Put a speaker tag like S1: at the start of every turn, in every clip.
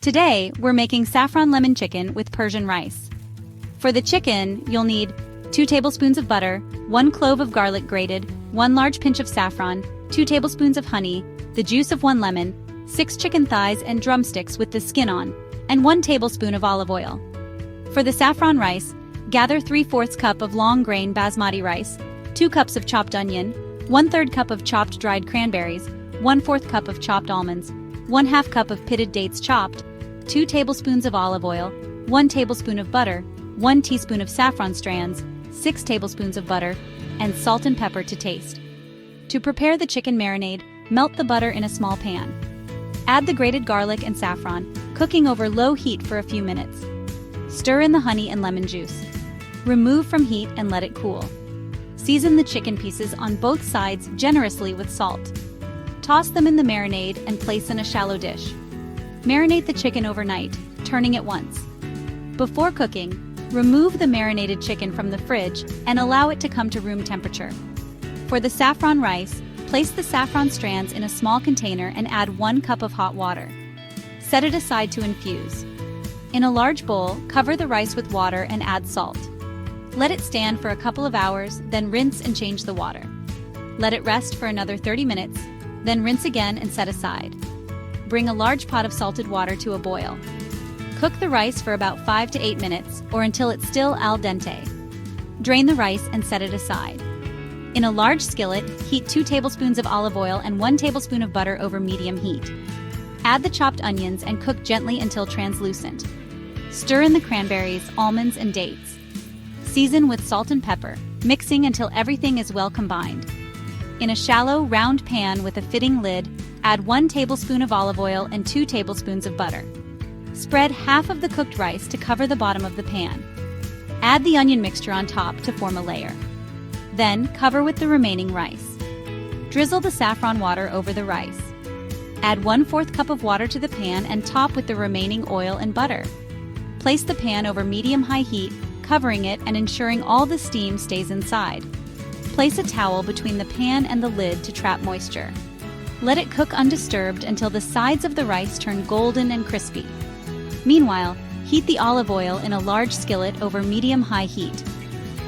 S1: Today, we're making saffron lemon chicken with Persian rice. For the chicken, you'll need 2 tablespoons of butter, 1 clove of garlic grated, 1 large pinch of saffron, 2 tablespoons of honey, the juice of 1 lemon, 6 chicken thighs and drumsticks with the skin on, and 1 tablespoon of olive oil. For the saffron rice, gather 3/4 cup of long-grain Basmati rice, 2 cups of chopped onion, 1/3 cup of chopped dried cranberries, 1/4 cup of chopped almonds, 1/2 cup of pitted dates chopped, 2 tablespoons of olive oil, 1 tablespoon of butter, 1 teaspoon of saffron strands, 6 tablespoons of butter, and salt and pepper to taste. To prepare the chicken marinade, melt the butter in a small pan. Add the grated garlic and saffron, cooking over low heat for a few minutes. Stir in the honey and lemon juice. Remove from heat and let it cool. Season the chicken pieces on both sides generously with salt. Toss them in the marinade and place in a shallow dish. Marinate the chicken overnight, turning it once. Before cooking, remove the marinated chicken from the fridge and allow it to come to room temperature. For the saffron rice, place the saffron strands in a small container and add 1 cup of hot water. Set it aside to infuse. In a large bowl, cover the rice with water and add salt. Let it stand for a couple of hours, then rinse and change the water. Let it rest for another 30 minutes, then rinse again and set aside. Bring a large pot of salted water to a boil. Cook the rice for about 5 to 8 minutes, or until it's still al dente. Drain the rice and set it aside. In a large skillet, heat 2 tablespoons of olive oil and 1 tablespoon of butter over medium heat. Add the chopped onions and cook gently until translucent. Stir in the cranberries, almonds, and dates. Season with salt and pepper, mixing until everything is well combined. In a shallow, round pan with a fitting lid, add 1 tablespoon of olive oil and 2 tablespoons of butter. Spread half of the cooked rice to cover the bottom of the pan. Add the onion mixture on top to form a layer. Then cover with the remaining rice. Drizzle the saffron water over the rice. Add 1/4 cup of water to the pan and top with the remaining oil and butter. Place the pan over medium-high heat, covering it and ensuring all the steam stays inside. Place a towel between the pan and the lid to trap moisture. Let it cook undisturbed until the sides of the rice turn golden and crispy. Meanwhile, heat the olive oil in a large skillet over medium-high heat.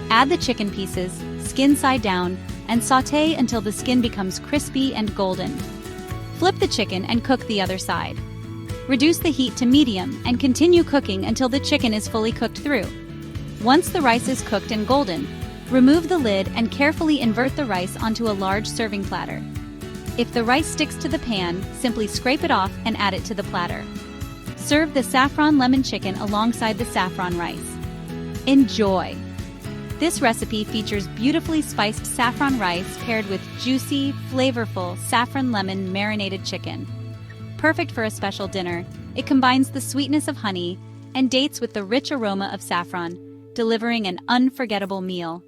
S1: Add the chicken pieces, skin side down, and sauté until the skin becomes crispy and golden. Flip the chicken and cook the other side. Reduce the heat to medium and continue cooking until the chicken is fully cooked through. Once the rice is cooked and golden, remove the lid and carefully invert the rice onto a large serving platter. If the rice sticks to the pan, simply scrape it off and add it to the platter. Serve the saffron lemon chicken alongside the saffron rice. Enjoy! This recipe features beautifully spiced saffron rice paired with juicy, flavorful saffron lemon marinated chicken. Perfect for a special dinner, it combines the sweetness of honey and dates with the rich aroma of saffron, delivering an unforgettable meal.